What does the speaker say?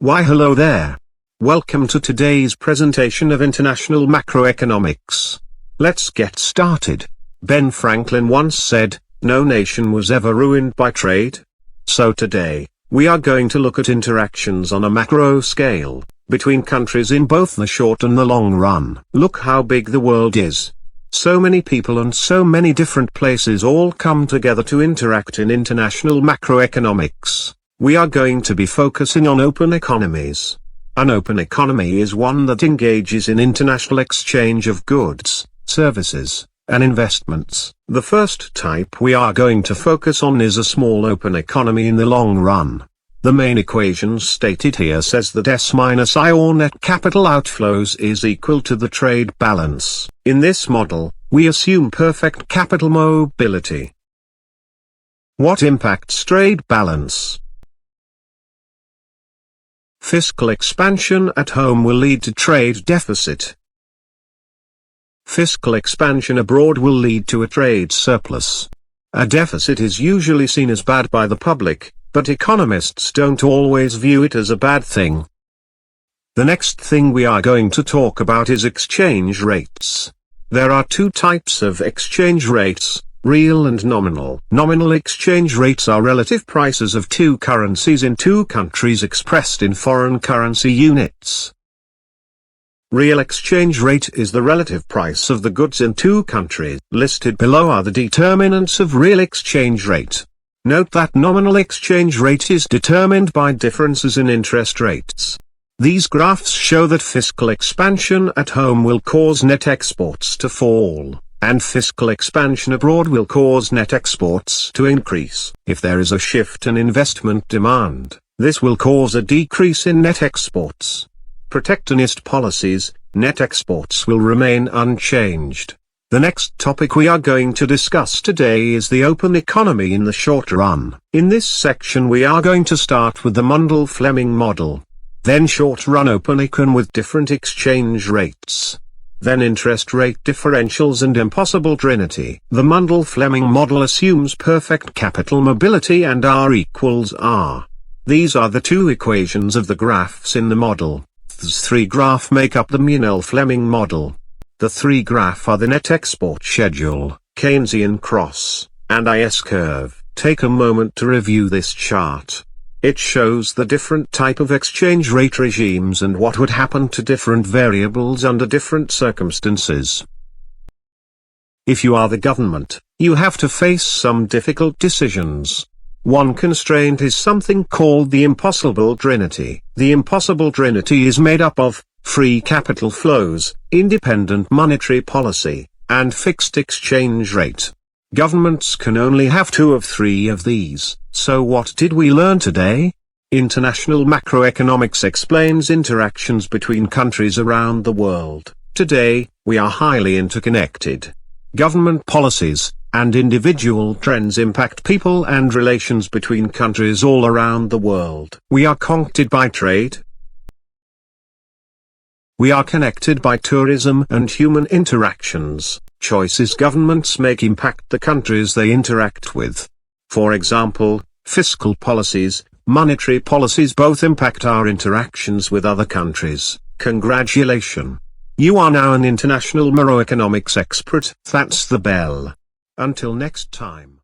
Why hello there. Welcome to today's presentation of International Macroeconomics. Let's get started. Ben Franklin once said, "No nation was ever ruined by trade." So today, we are going to look at interactions on a macro scale, between countries in both the short and the long run. Look how big the world is. So many people and so many different places all come together to interact in international macroeconomics. We are going to be focusing on open economies. An open economy is one that engages in international exchange of goods, services, and investments. The first type we are going to focus on is a small open economy in the long run. The main equation stated here says that S minus I, or net capital outflows, is equal to the trade balance. In this model, we assume perfect capital mobility. What impacts trade balance? Fiscal expansion at home will lead to trade deficit. Fiscal expansion abroad will lead to a trade surplus. A deficit is usually seen as bad by the public, but economists don't always view it as a bad thing. The next thing we are going to talk about is exchange rates. There are two types of exchange rates, real and nominal. Nominal exchange rates are relative prices of two currencies in two countries expressed in foreign currency units. Real exchange rate is the relative price of the goods in two countries. Listed below are the determinants of real exchange rate. Note that nominal exchange rate is determined by differences in interest rates. These graphs show that fiscal expansion at home will cause net exports to fall, and fiscal expansion abroad will cause net exports to increase. If there is a shift in investment demand, this will cause a decrease in net exports. Protectionist policies, net exports will remain unchanged. The next topic we are going to discuss today is the open economy in the short run. In this section we are going to start with the Mundell-Fleming model. Then short-run open econ with different exchange rates. Then interest rate differentials and impossible trinity. The Mundell-Fleming model assumes perfect capital mobility and R equals R. These are the two equations of the graphs in the model. These three graphs make up the Mundell-Fleming model. The three graphs are the net export schedule, Keynesian cross, and IS curve. Take a moment to review this chart. It shows the different type of exchange rate regimes and what would happen to different variables under different circumstances. If you are the government, you have to face some difficult decisions. One constraint is something called the impossible trinity. The impossible trinity is made up of free capital flows, independent monetary policy, and fixed exchange rate. Governments can only have two of three of these. So what did we learn today? International macroeconomics explains interactions between countries around the world. Today, we are highly interconnected. Government policies and individual trends impact people and relations between countries all around the world. We are connected by trade. We are connected by tourism and human interactions. Choices governments make impact the countries they interact with. For example, fiscal policies, monetary policies both impact our interactions with other countries. Congratulations! You are now an international macroeconomics expert. That's the bell. Until next time.